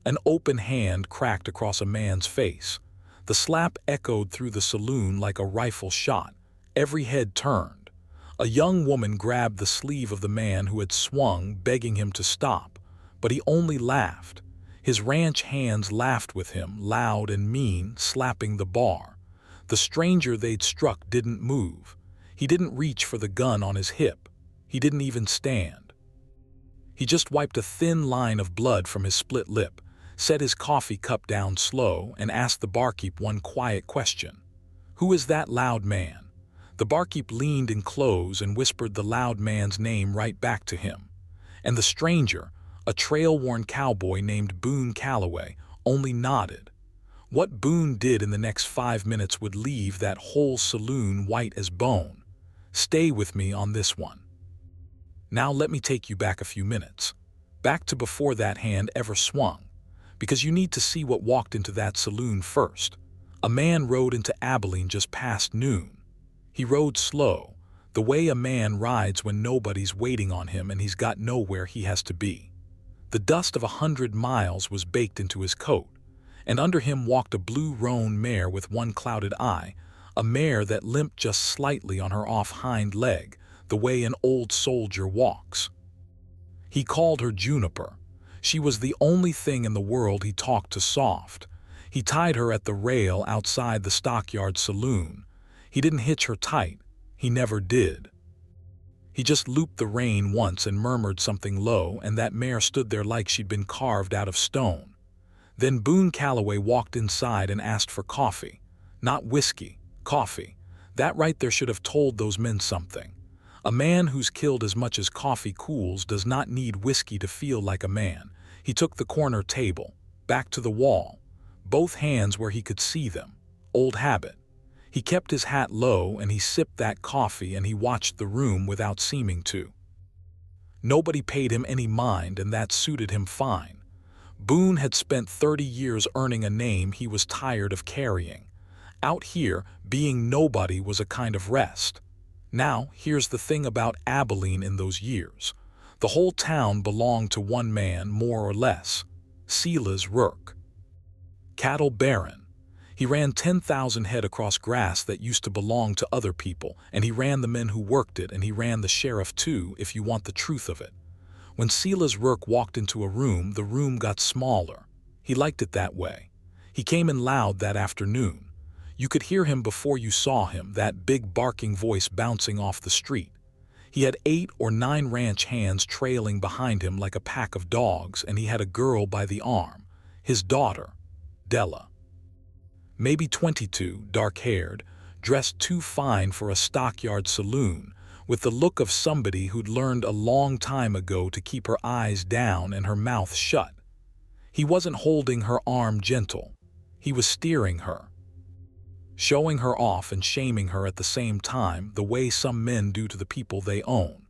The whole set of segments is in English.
An open hand cracked across a man's face. The slap echoed through the saloon like a rifle shot. Every head turned. A young woman grabbed the sleeve of the man who had swung, begging him to stop. But he only laughed. His ranch hands laughed with him, loud and mean, slapping the bar. The stranger they'd struck didn't move. He didn't reach for the gun on his hip. He didn't even stand. He just wiped a thin line of blood from his split lip, set his coffee cup down slow, and asked the barkeep one quiet question. "Who is that loud man?" The barkeep leaned in close and whispered the loud man's name right back to him. And the stranger, a trail-worn cowboy named Boone Calloway, only nodded. What Boone did in the next 5 minutes would leave that whole saloon white as bone. Stay with me on this one. Now let me take you back a few minutes, back to before that hand ever swung, because you need to see what walked into that saloon first. A man rode into Abilene just past noon. He rode slow, the way a man rides when nobody's waiting on him and he's got nowhere he has to be. The dust of 100 miles was baked into his coat, and under him walked a blue roan mare with one clouded eye, a mare that limped just slightly on her off hind leg, the way an old soldier walks. He called her Juniper. She was the only thing in the world he talked to soft. He tied her at the rail outside the stockyard saloon. He didn't hitch her tight. He never did. He just looped the rein once and murmured something low, and that mare stood there like she'd been carved out of stone. Then Boone Calloway walked inside and asked for coffee. Not whiskey, coffee. That right there should have told those men something. A man who's killed as much as coffee cools does not need whiskey to feel like a man. He took the corner table, back to the wall, both hands where he could see them. Old habit. He kept his hat low and he sipped that coffee and he watched the room without seeming to. Nobody paid him any mind, and that suited him fine. Boone had spent 30 years earning a name he was tired of carrying. Out here, being nobody was a kind of rest. Now, here's the thing about Abilene in those years. The whole town belonged to one man, more or less, Silas Rourke. Cattle baron. He ran 10,000 head across grass that used to belong to other people, and he ran the men who worked it, and he ran the sheriff too, if you want the truth of it. When Silas Rourke walked into a room, the room got smaller. He liked it that way. He came in loud that afternoon. You could hear him before you saw him, that big barking voice bouncing off the street. He had 8 or 9 ranch hands trailing behind him like a pack of dogs, and he had a girl by the arm, his daughter, Della. Maybe 22, dark-haired, dressed too fine for a stockyard saloon, with the look of somebody who'd learned a long time ago to keep her eyes down and her mouth shut. He wasn't holding her arm gentle. He was steering her, showing her off and shaming her at the same time, the way some men do to the people they own.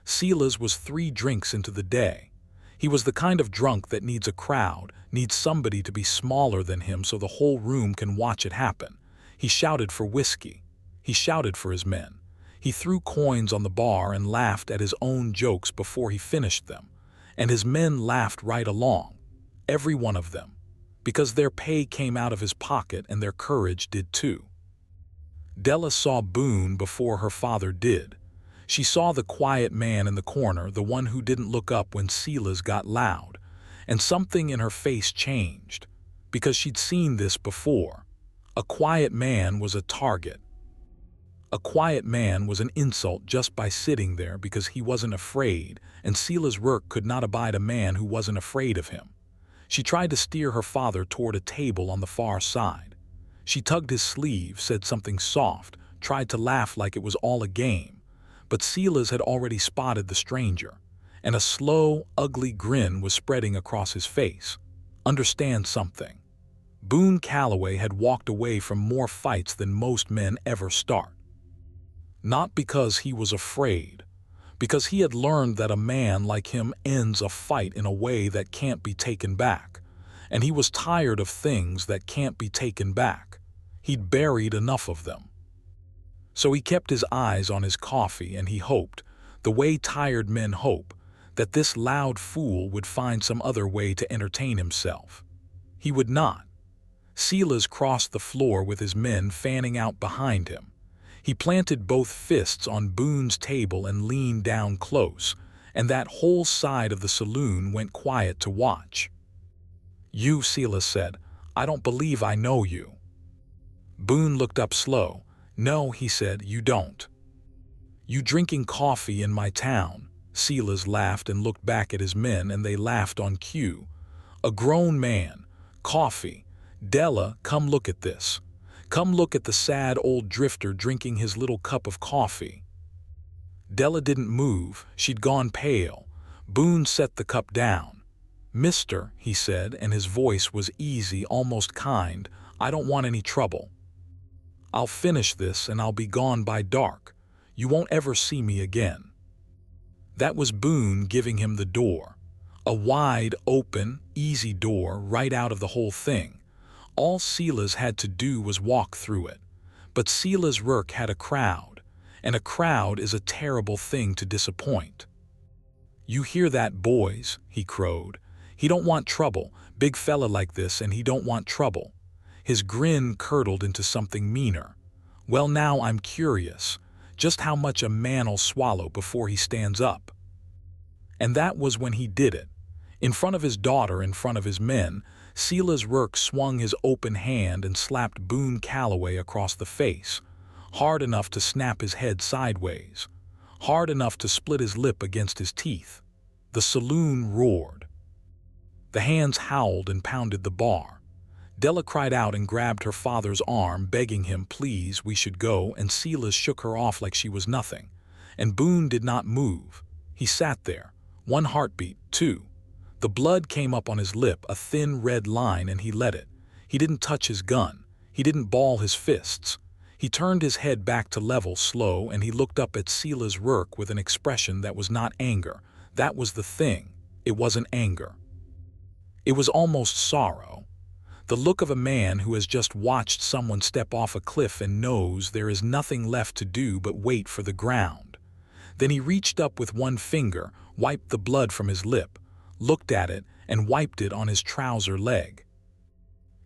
Silas was 3 drinks into the day. He was the kind of drunk that needs a crowd, needs somebody to be smaller than him so the whole room can watch it happen. He shouted for whiskey. He shouted for his men. He threw coins on the bar and laughed at his own jokes before he finished them. And his men laughed right along, every one of them, because their pay came out of his pocket and their courage did too. Della saw Boone before her father did. She saw the quiet man in the corner, the one who didn't look up when Silas got loud, and something in her face changed, because she'd seen this before. A quiet man was a target. A quiet man was an insult just by sitting there because he wasn't afraid, and Silas Rourke could not abide a man who wasn't afraid of him. She tried to steer her father toward a table on the far side. She tugged his sleeve, said something soft, tried to laugh like it was all a game. But Silas had already spotted the stranger, and a slow, ugly grin was spreading across his face. Understand something. Boone Calloway had walked away from more fights than most men ever start. Not because he was afraid, because he had learned that a man like him ends a fight in a way that can't be taken back, and he was tired of things that can't be taken back. He'd buried enough of them. So he kept his eyes on his coffee and he hoped, the way tired men hope, that this loud fool would find some other way to entertain himself. He would not. Silas crossed the floor with his men fanning out behind him. He planted both fists on Boone's table and leaned down close, and that whole side of the saloon went quiet to watch. "You," Silas said, "I don't believe I know you." Boone looked up slow. "No," he said, "you don't." "You drinking coffee in my town." Silas laughed and looked back at his men, and they laughed on cue. A grown man. Coffee. "Della, come look at this. Come look at the sad old drifter drinking his little cup of coffee." Della didn't move. She'd gone pale. Boone set the cup down. "Mister," he said, and his voice was easy, almost kind, "I don't want any trouble. I'll finish this and I'll be gone by dark. You won't ever see me again." That was Boone giving him the door. A wide, open, easy door right out of the whole thing. All Silas had to do was walk through it. But Silas Rourke had a crowd, and a crowd is a terrible thing to disappoint. "You hear that, boys?" he crowed. "He don't want trouble, big fella like this, and he don't want trouble." His grin curdled into something meaner. "Well, now I'm curious, just how much a man'll swallow before he stands up." And that was when he did it. In front of his daughter, in front of his men, Silas Rourke swung his open hand and slapped Boone Calloway across the face, hard enough to snap his head sideways, hard enough to split his lip against his teeth. The saloon roared. The hands howled and pounded the bar. Della cried out and grabbed her father's arm, begging him, "Please, we should go," and Silas shook her off like she was nothing. And Boone did not move. He sat there, one heartbeat, two. The blood came up on his lip, a thin red line, and he let it. He didn't touch his gun. He didn't ball his fists. He turned his head back to level, slow, and he looked up at Silas Rourke with an expression that was not anger. That was the thing. It wasn't anger. It was almost sorrow. The look of a man who has just watched someone step off a cliff and knows there is nothing left to do but wait for the ground. Then he reached up with one finger, wiped the blood from his lip, looked at it, and wiped it on his trouser leg.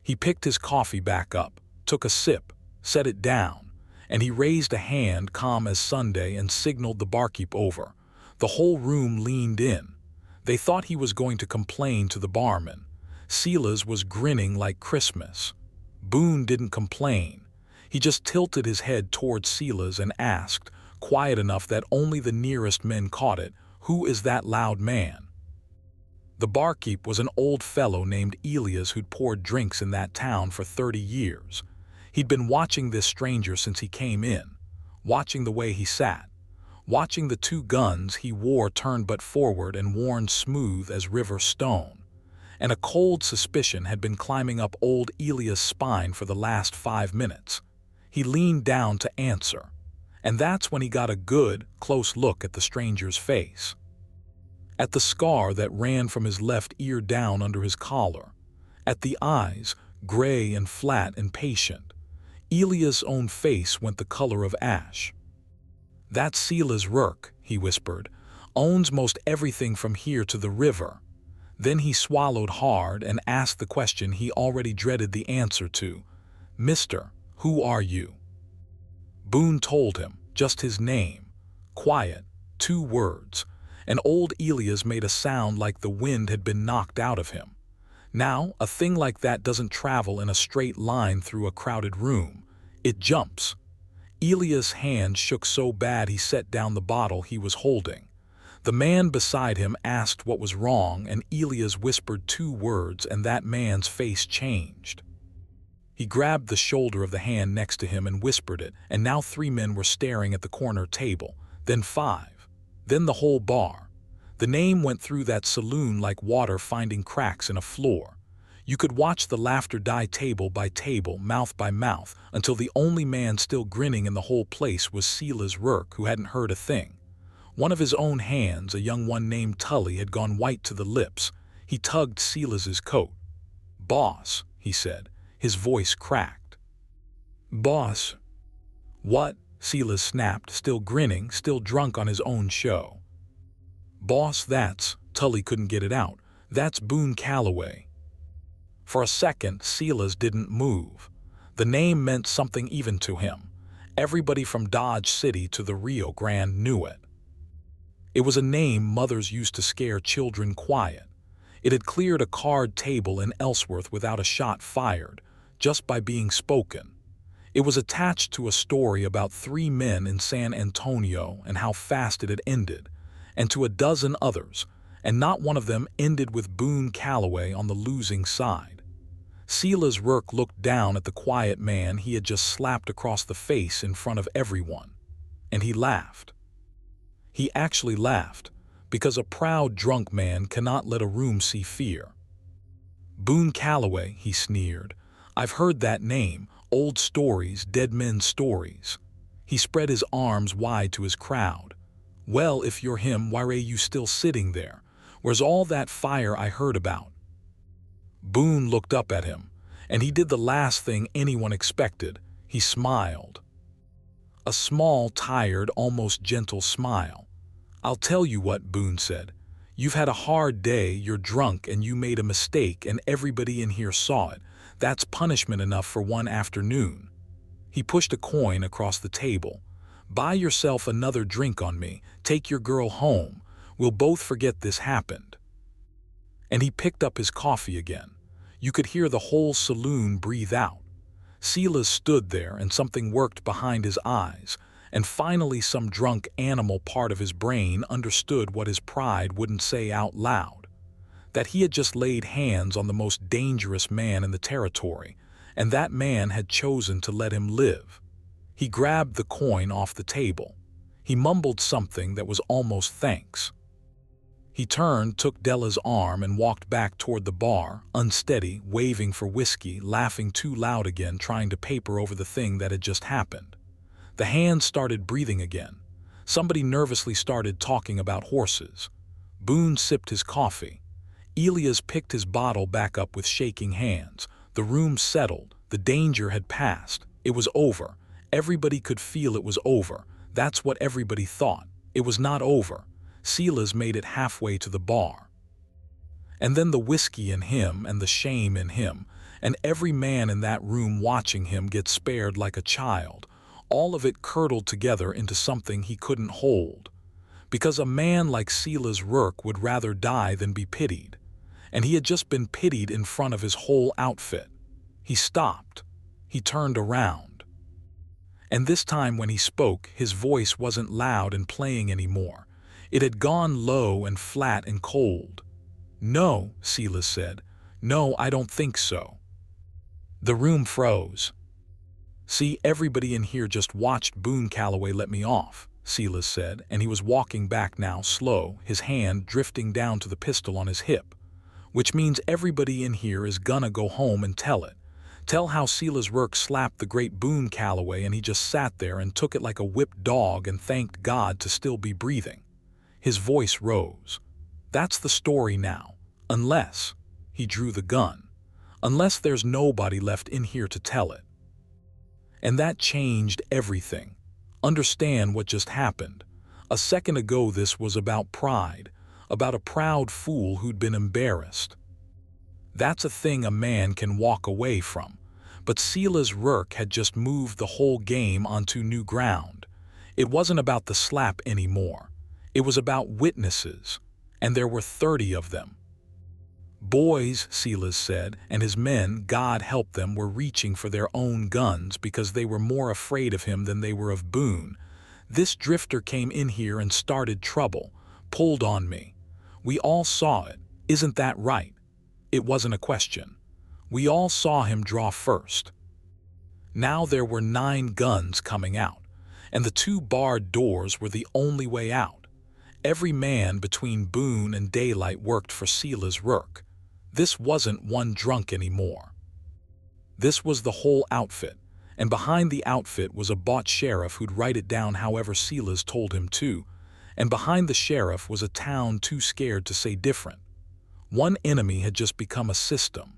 He picked his coffee back up, took a sip, set it down, and he raised a hand, calm as Sunday, and signaled the barkeep over. The whole room leaned in. They thought he was going to complain to the barman. Silas was grinning like Christmas. Boone didn't complain. He just tilted his head toward Silas and asked, quiet enough that only the nearest men caught it, "Who is that loud man?" The barkeep was an old fellow named Elias who'd poured drinks in that town for 30 years. He'd been watching this stranger since he came in, watching the way he sat, watching the two guns he wore turned but forward and worn smooth as river stone. And a cold suspicion had been climbing up old Elias' spine for the last 5 minutes. He leaned down to answer, and that's when he got a good, close look at the stranger's face. At the scar that ran from his left ear down under his collar, at the eyes, gray and flat and patient. Elias' own face went the color of ash. "That's Silas Rourke," he whispered, "owns most everything from here to the river." Then he swallowed hard and asked the question he already dreaded the answer to. "Mister, who are you?" Boone told him, just his name. Quiet, 2 words, and old Elias made a sound like the wind had been knocked out of him. Now, a thing like that doesn't travel in a straight line through a crowded room. It jumps. Elias' hand shook so bad he set down the bottle he was holding. The man beside him asked what was wrong, and Elias whispered 2 words, and that man's face changed. He grabbed the shoulder of the hand next to him and whispered it, and now 3 men were staring at the corner table, then 5, then the whole bar. The name went through that saloon like water finding cracks in a floor. You could watch the laughter die table by table, mouth by mouth, until the only man still grinning in the whole place was Silas Rourke, who hadn't heard a thing. One of his own hands, a young one named Tully, had gone white to the lips. He tugged Silas's coat. "Boss," he said. His voice cracked. "Boss." "What?" Silas snapped, still grinning, still drunk on his own show. "Boss, that's," Tully couldn't get it out, "that's Boone Calloway." For a second, Silas didn't move. The name meant something even to him. Everybody from Dodge City to the Rio Grande knew it. It was a name mothers used to scare children quiet. It had cleared a card table in Ellsworth without a shot fired, just by being spoken. It was attached to a story about 3 men in San Antonio and how fast it had ended, and to a dozen others, and not one of them ended with Boone Calloway on the losing side. Silas Rourke looked down at the quiet man he had just slapped across the face in front of everyone, and he laughed. He actually laughed, because a proud drunk man cannot let a room see fear. "Boone Calloway," he sneered. "I've heard that name, old stories, dead men's stories." He spread his arms wide to his crowd. "Well, if you're him, why are you still sitting there? Where's all that fire I heard about?" Boone looked up at him, and he did the last thing anyone expected. He smiled. A small, tired, almost gentle smile. "I'll tell you what," Boone said. "You've had a hard day, you're drunk, and you made a mistake, and everybody in here saw it. That's punishment enough for one afternoon." He pushed a coin across the table. "Buy yourself another drink on me. Take your girl home. We'll both forget this happened." And he picked up his coffee again. You could hear the whole saloon breathe out. Silas stood there, and something worked behind his eyes, and finally some drunk animal part of his brain understood what his pride wouldn't say out loud. That he had just laid hands on the most dangerous man in the territory, and that man had chosen to let him live. He grabbed the coin off the table. He mumbled something that was almost thanks. He turned, took Della's arm, and walked back toward the bar, unsteady, waving for whiskey, laughing too loud again, trying to paper over the thing that had just happened. The hands started breathing again. Somebody nervously started talking about horses. Boone sipped his coffee. Elias picked his bottle back up with shaking hands. The room settled. The danger had passed. It was over. Everybody could feel it was over. That's what everybody thought. It was not over. Silas made it halfway to the bar. And then the whiskey in him and the shame in him, and every man in that room watching him get spared like a child, all of it curdled together into something he couldn't hold. Because a man like Silas Rourke would rather die than be pitied. And he had just been pitied in front of his whole outfit. He stopped. He turned around. And this time when he spoke, his voice wasn't loud and playing anymore. It had gone low and flat and cold. "No," Silas said. "No, I don't think so." The room froze. "See, everybody in here just watched Boone Calloway let me off," Silas said, and he was walking back now, slow, his hand drifting down to the pistol on his hip. "Which means everybody in here is gonna go home and tell it. Tell how Silas Rourke slapped the great Boone Calloway and he just sat there and took it like a whipped dog and thanked God to still be breathing." His voice rose. "That's the story now. Unless," he drew the gun, "unless there's nobody left in here to tell it." And that changed everything. Understand what just happened. A second ago this was about pride, about a proud fool who'd been embarrassed. That's a thing a man can walk away from. But Silas Rourke had just moved the whole game onto new ground. It wasn't about the slap anymore. It was about witnesses, and there were 30 of them. "Boys," Silas said, and his men, God help them, were reaching for their own guns because they were more afraid of him than they were of Boone. "This drifter came in here and started trouble, pulled on me. We all saw it, isn't that right? It wasn't a question. We all saw him draw first. Now there were 9 guns coming out, and the 2 barred doors were the only way out. Every man between Boone and daylight worked for Silas Rourke. This wasn't one drunk anymore. This was the whole outfit, and behind the outfit was a bought sheriff who'd write it down however Silas told him to, and behind the sheriff was a town too scared to say different. One enemy had just become a system,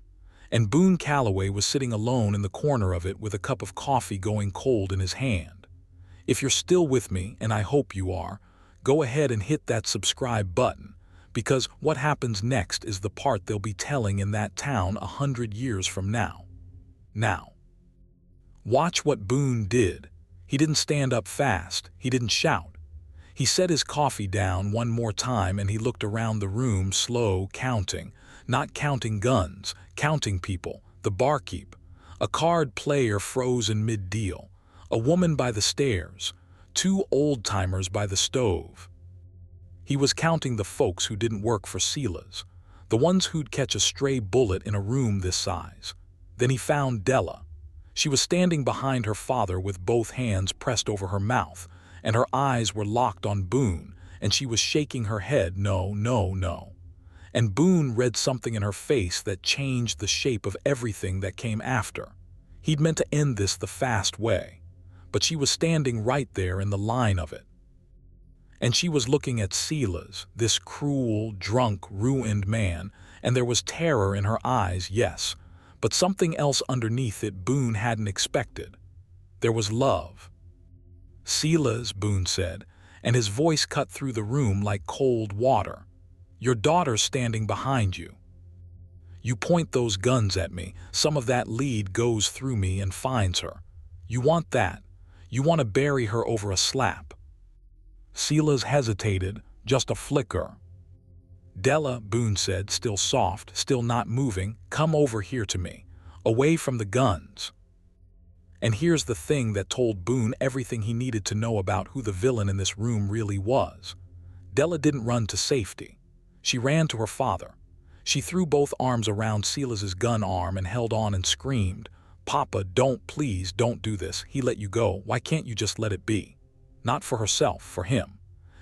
and Boone Calloway was sitting alone in the corner of it with a cup of coffee going cold in his hand. If you're still with me, and I hope you are, go ahead and hit that subscribe button, because what happens next is the part they'll be telling in that town 100 years from now. Now, watch what Boone did. He didn't stand up fast, he didn't shout. He set his coffee down one more time and he looked around the room, slow, counting. Not counting guns, counting people, the barkeep. A card player froze in mid-deal. A woman by the stairs. 2 old-timers by the stove. He was counting the folks who didn't work for Sila's, the ones who'd catch a stray bullet in a room this size. Then he found Della. She was standing behind her father with both hands pressed over her mouth, and her eyes were locked on Boone, and she was shaking her head, no, no, no. And Boone read something in her face that changed the shape of everything that came after. He'd meant to end this the fast way, but she was standing right there in the line of it. And she was looking at Sila's, this cruel, drunk, ruined man, and there was terror in her eyes, yes, but something else underneath it Boone hadn't expected. There was love. Sila's, Boone said, and his voice cut through the room like cold water. Your daughter's standing behind you. You point those guns at me, some of that lead goes through me and finds her. You want that. You want to bury her over a slap. Sila's hesitated, just a flicker. Della, Boone said, still soft, still not moving, come over here to me, away from the guns. And here's the thing that told Boone everything he needed to know about who the villain in this room really was. Della didn't run to safety. She ran to her father. She threw both arms around Silas's gun arm and held on and screamed, Papa, please don't do this. He let you go. Why can't you just let it be? Not for herself, for him.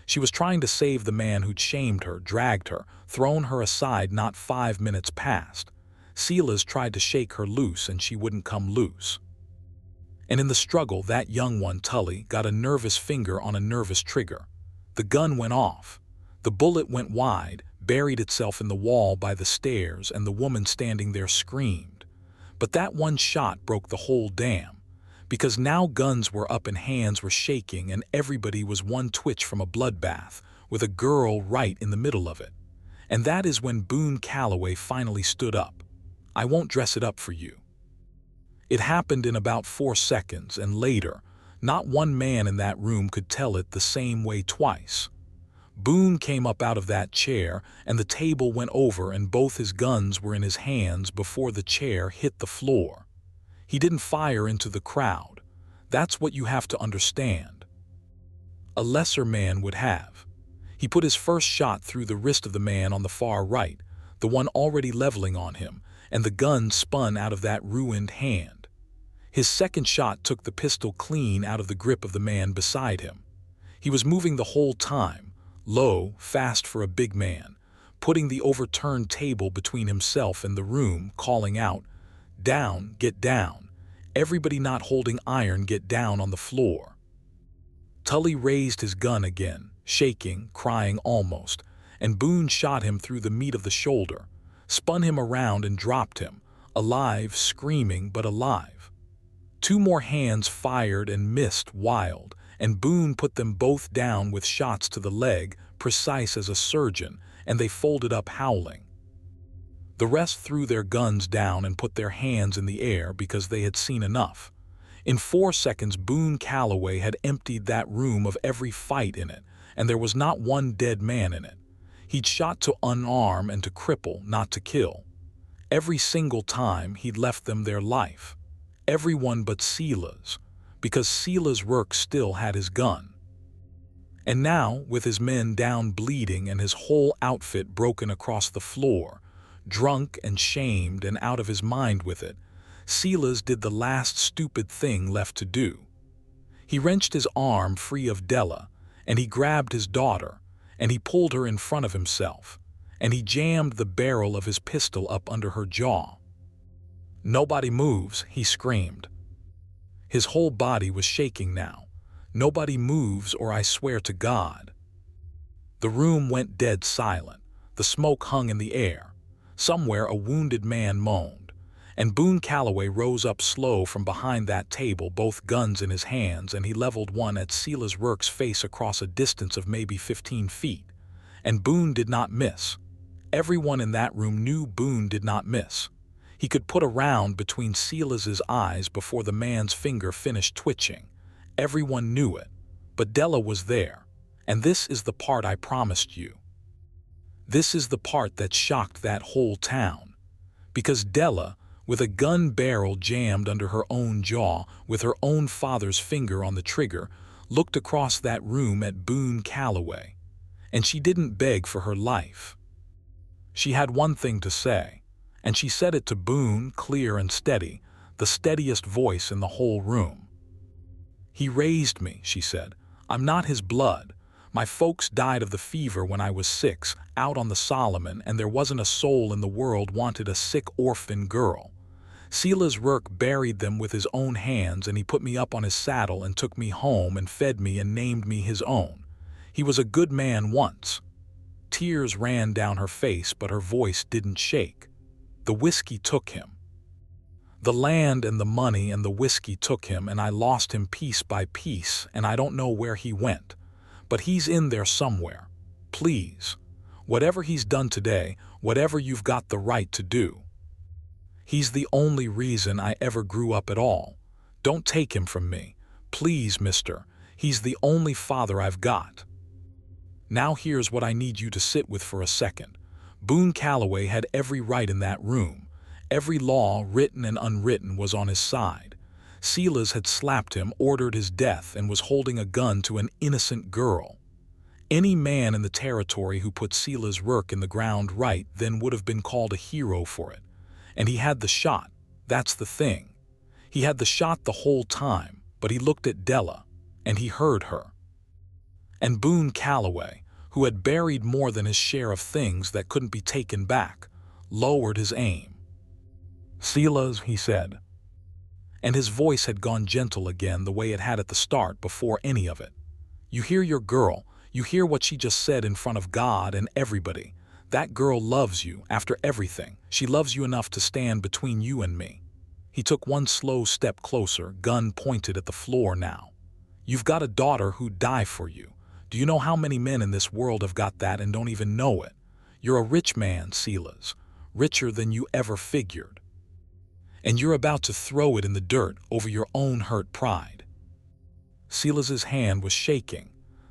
She was trying to save the man who'd shamed her, dragged her, thrown her aside not 5 minutes past. Sila's tried to shake her loose and she wouldn't come loose. And in the struggle, that young one, Tully, got a nervous finger on a nervous trigger. The gun went off. The bullet went wide, buried itself in the wall by the stairs, and the woman standing there screamed. But that one shot broke the whole dam, because now guns were up and hands were shaking and everybody was one twitch from a bloodbath, with a girl right in the middle of it. And that is when Boone Calloway finally stood up. I won't dress it up for you. It happened in about 4 seconds, and later, not one man in that room could tell it the same way twice. Boone came up out of that chair, and the table went over and both his guns were in his hands before the chair hit the floor. He didn't fire into the crowd. That's what you have to understand. A lesser man would have. He put his first shot through the wrist of the man on the far right, the one already leveling on him, and the gun spun out of that ruined hand. His second shot took the pistol clean out of the grip of the man beside him. He was moving the whole time, low, fast for a big man, putting the overturned table between himself and the room, calling out, "Down, get down. Everybody not holding iron, get down on the floor." Tully raised his gun again, shaking, crying almost, and Boone shot him through the meat of the shoulder, spun him around and dropped him, alive, screaming, but alive. 2 more hands fired and missed wild, and Boone put them both down with shots to the leg, precise as a surgeon, and they folded up howling. The rest threw their guns down and put their hands in the air because they had seen enough. In 4 seconds, Boone Calloway had emptied that room of every fight in it, and there was not one dead man in it. He'd shot to unarm and to cripple, not to kill. Every single time he'd left them their life. Everyone but Sila's, because Sila's work still had his gun. And now, with his men down bleeding and his whole outfit broken across the floor, drunk and shamed and out of his mind with it, Sila's did the last stupid thing left to do. He wrenched his arm free of Della, and he grabbed his daughter, and he pulled her in front of himself, and he jammed the barrel of his pistol up under her jaw. "Nobody moves," he screamed. His whole body was shaking now. "Nobody moves, or I swear to God." The room went dead silent. The smoke hung in the air. Somewhere a wounded man moaned. And Boone Calloway rose up slow from behind that table, both guns in his hands, and he leveled one at Silas Rourke's face across a distance of maybe 15 feet. And Boone did not miss. Everyone in that room knew Boone did not miss. He could put a round between Silas's eyes before the man's finger finished twitching. Everyone knew it. But Della was there. And this is the part I promised you. This is the part that shocked that whole town. Because Della, with a gun barrel jammed under her own jaw, with her own father's finger on the trigger, looked across that room at Boone Calloway. And she didn't beg for her life. She had one thing to say, and she said it to Boone, clear and steady, the steadiest voice in the whole room. "He raised me," she said. "I'm not his blood. My folks died of the fever when I was 6, out on the Solomon, and there wasn't a soul in the world wanted a sick orphan girl. Silas Rourke buried them with his own hands, and he put me up on his saddle and took me home and fed me and named me his own. He was a good man once." Tears ran down her face, but her voice didn't shake. The whiskey took him. The land and the money and the whiskey took him, and I lost him piece by piece, and I don't know where he went. But he's in there somewhere. Please. Whatever he's done today, whatever you've got the right to do. He's the only reason I ever grew up at all. Don't take him from me. Please, mister. He's the only father I've got. Now here's what I need you to sit with for a second. Boone Calloway had every right in that room. Every law, written and unwritten, was on his side. Silas had slapped him, ordered his death, and was holding a gun to an innocent girl. Any man in the territory who put Silas Rourke in the ground right then would have been called a hero for it. And he had the shot. That's the thing. He had the shot the whole time, but he looked at Della, and he heard her. And Boone Calloway, who had buried more than his share of things that couldn't be taken back, lowered his aim. "Silas," he said. And his voice had gone gentle again, the way it had at the start before any of it. "You hear your girl. You hear what she just said in front of God and everybody. That girl loves you, after everything. She loves you enough to stand between you and me." He took one slow step closer, gun pointed at the floor now. "You've got a daughter who'd die for you. Do you know how many men in this world have got that and don't even know it? You're a rich man, Silas, richer than you ever figured. And you're about to throw it in the dirt over your own hurt pride." Silas's hand was shaking.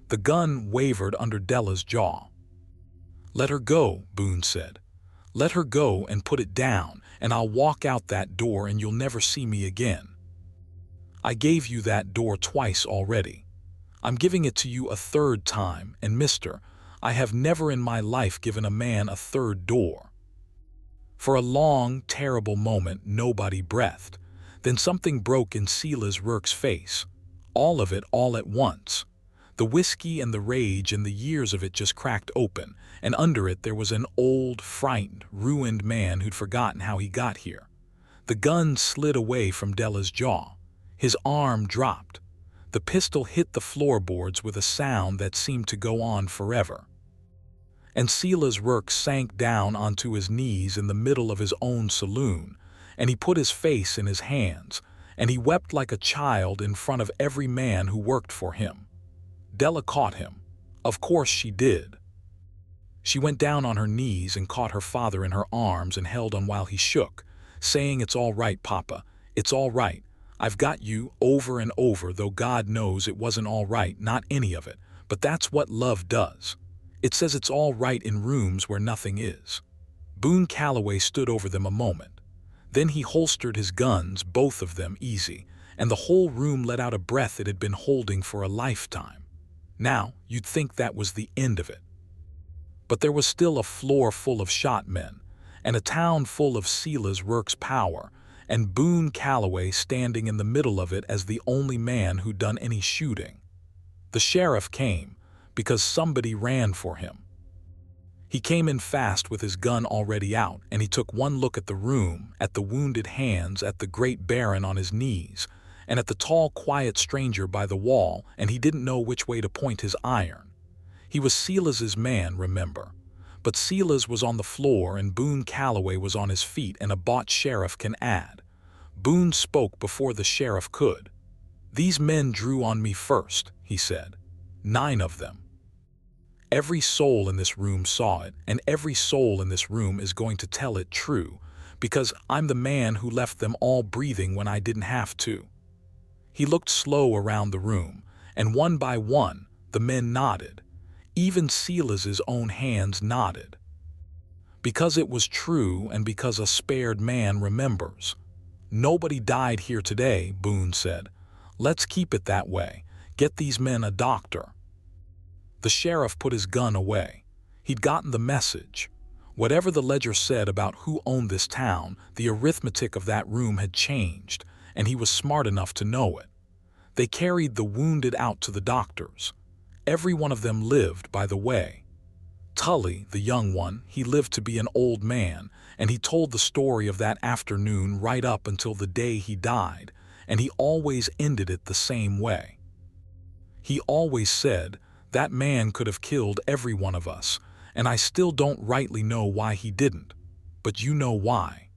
The gun wavered under Della's jaw. "Let her go," Boone said. "Let her go and put it down, and I'll walk out that door and you'll never see me again. I gave you that door twice already. I'm giving it to you a third time, and mister, I have never in my life given a man a third door." For a long, terrible moment, nobody breathed. Then something broke in Silas Rourke's face. All of it all at once. The whiskey and the rage and the years of it just cracked open, and under it there was an old, frightened, ruined man who'd forgotten how he got here. The gun slid away from Della's jaw. His arm dropped. The pistol hit the floorboards with a sound that seemed to go on forever. And Silas Rourke sank down onto his knees in the middle of his own saloon, and he put his face in his hands, and he wept like a child in front of every man who worked for him. Della caught him. Of course she did. She went down on her knees and caught her father in her arms and held on while he shook, saying, "It's all right, Papa. It's all right. I've got you," over and over, though God knows it wasn't all right, not any of it. But that's what love does. It says it's all right in rooms where nothing is. Boone Calloway stood over them a moment. Then he holstered his guns, both of them, easy, and the whole room let out a breath it had been holding for a lifetime. Now, you'd think that was the end of it. But there was still a floor full of shot men, and a town full of Silas Rourke's power, and Boone Calloway standing in the middle of it as the only man who'd done any shooting. The sheriff came, because somebody ran for him. He came in fast with his gun already out, and he took one look at the room, at the wounded hands, at the great baron on his knees, and at the tall, quiet stranger by the wall, and he didn't know which way to point his iron. He was Silas's man, remember. But Silas was on the floor and Boone Calloway was on his feet, and a bought sheriff can add. Boone spoke before the sheriff could. "These men drew on me first," he said. "9 of them. Every soul in this room saw it, and every soul in this room is going to tell it true, because I'm the man who left them all breathing when I didn't have to." He looked slow around the room, and one by one, the men nodded. Even Silas's own hands nodded. "Because it was true, and because a spared man remembers. Nobody died here today," Boone said. "Let's keep it that way. Get these men a doctor." The sheriff put his gun away. He'd gotten the message. Whatever the ledger said about who owned this town, the arithmetic of that room had changed, and he was smart enough to know it. They carried the wounded out to the doctors. Every one of them lived, by the way. Tully, the young one, he lived to be an old man, and he told the story of that afternoon right up until the day he died, and he always ended it the same way. He always said, "That man could have killed every one of us, and I still don't rightly know why he didn't. But you know why."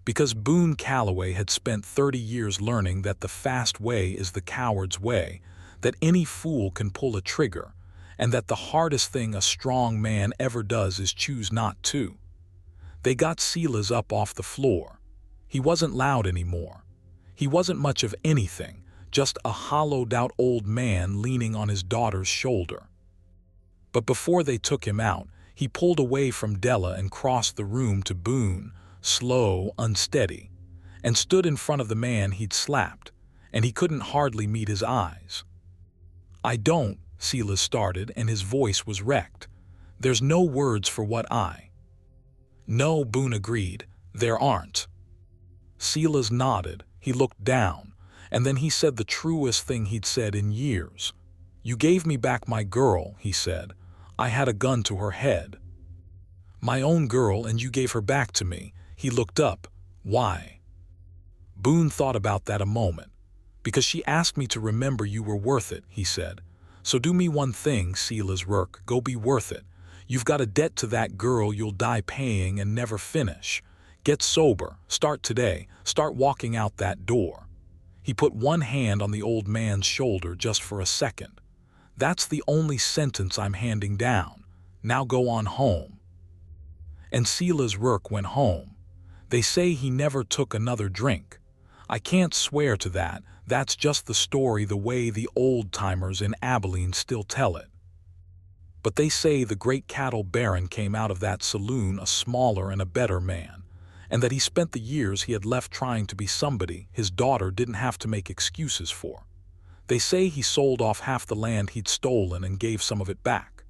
Because Boone Calloway had spent 30 years learning that the fast way is the coward's way, that any fool can pull a trigger, and that the hardest thing a strong man ever does is choose not to. They got Silas up off the floor. He wasn't loud anymore. He wasn't much of anything, just a hollowed-out old man leaning on his daughter's shoulder. But before they took him out, he pulled away from Della and crossed the room to Boone, slow, unsteady, and stood in front of the man he'd slapped, and he couldn't hardly meet his eyes. "I don't," Silas started, and his voice was wrecked. "There's no words for what I—" "No," Boone agreed, "there aren't." Silas nodded. He looked down, and then he said the truest thing he'd said in years. "You gave me back my girl," he said. "I had a gun to her head. My own girl, and you gave her back to me." He looked up. "Why?" Boone thought about that a moment. "Because she asked me to remember you were worth it," he said. "So do me one thing, Silas Rourke, go be worth it. You've got a debt to that girl you'll die paying and never finish. Get sober, start today, start walking out that door." He put one hand on the old man's shoulder just for a second. "That's the only sentence I'm handing down. Now go on home." And Silas Rourke went home. They say he never took another drink. I can't swear to that. That's just the story the way the old-timers in Abilene still tell it. But they say the great cattle baron came out of that saloon a smaller and a better man, and that he spent the years he had left trying to be somebody his daughter didn't have to make excuses for. They say he sold off half the land he'd stolen and gave some of it back.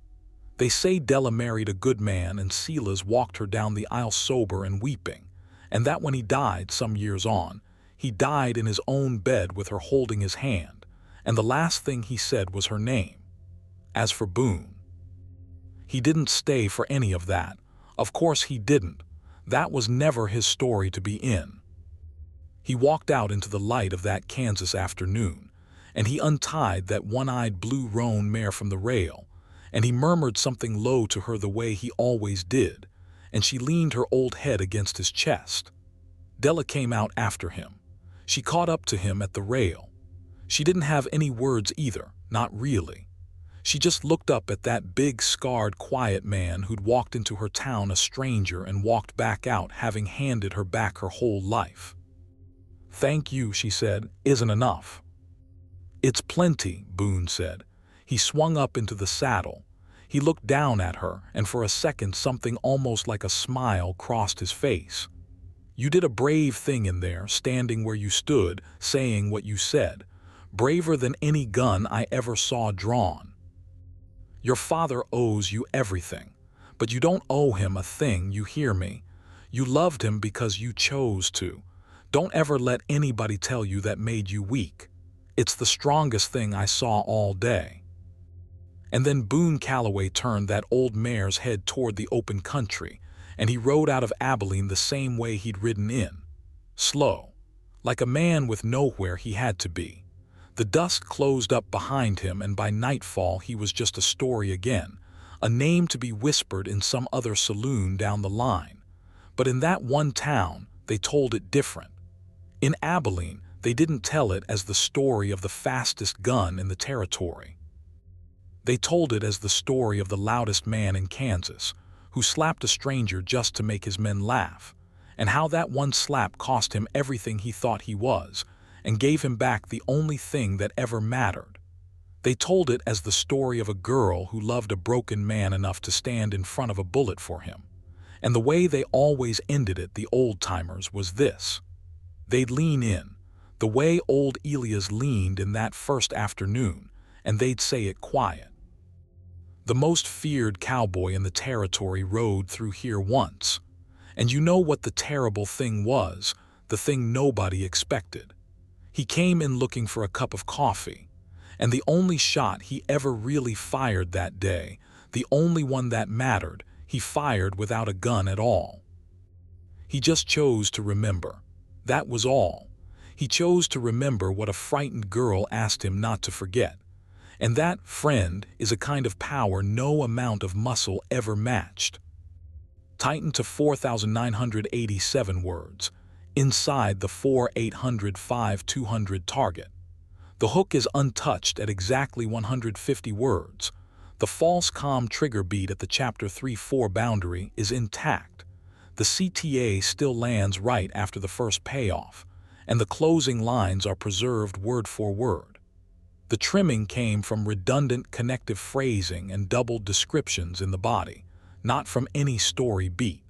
They say Della married a good man and Silas walked her down the aisle sober and weeping, and that when he died some years on, he died in his own bed with her holding his hand, and the last thing he said was her name. As for Boone, he didn't stay for any of that. Of course he didn't. That was never his story to be in. He walked out into the light of that Kansas afternoon, and he untied that one-eyed blue roan mare from the rail, and he murmured something low to her the way he always did, and she leaned her old head against his chest. Della came out after him. She caught up to him at the rail. She didn't have any words either, not really. She just looked up at that big, scarred, quiet man who'd walked into her town a stranger and walked back out having handed her back her whole life. "Thank you," she said, "isn't enough." "It's plenty," Boone said. He swung up into the saddle. He looked down at her, and for a second something almost like a smile crossed his face. "You did a brave thing in there, standing where you stood, saying what you said. Braver than any gun I ever saw drawn. Your father owes you everything, but you don't owe him a thing, you hear me? You loved him because you chose to. Don't ever let anybody tell you that made you weak. It's the strongest thing I saw all day." And then Boone Calloway turned that old mare's head toward the open country, and he rode out of Abilene the same way he'd ridden in. Slow, like a man with nowhere he had to be. The dust closed up behind him, and by nightfall he was just a story again, a name to be whispered in some other saloon down the line. But in that one town, they told it different. In Abilene, they didn't tell it as the story of the fastest gun in the Teritorr. They told it as the story of the loudest man in Kansas, who slapped a stranger just to make his men laugh, and how that one slap cost him everything he thought he was, and gave him back the only thing that ever mattered. They told it as the story of a girl who loved a broken man enough to stand in front of a bullet for him. And the way they always ended it, the old-timers, was this. They'd lean in, the way old Elias leaned in that first afternoon, and they'd say it quiet. The most feared cowboy in the Teritorr rode through here once. And you know what the terrible thing was, the thing nobody expected. He came in looking for a cup of coffee, and the only shot he ever really fired that day, the only one that mattered, he fired without a gun at all. He just chose to remember. That was all. He chose to remember what a frightened girl asked him not to forget. And that, friend, is a kind of power no amount of muscle ever matched. Tightened to 4,987 words, inside the 4,805,200 target. The hook is untouched at exactly 150 words. The false calm trigger beat at the chapter 3-4 boundary is intact. The CTA still lands right after the first payoff, and the closing lines are preserved word for word. The trimming came from redundant connective phrasing and doubled descriptions in the body, not from any story beat.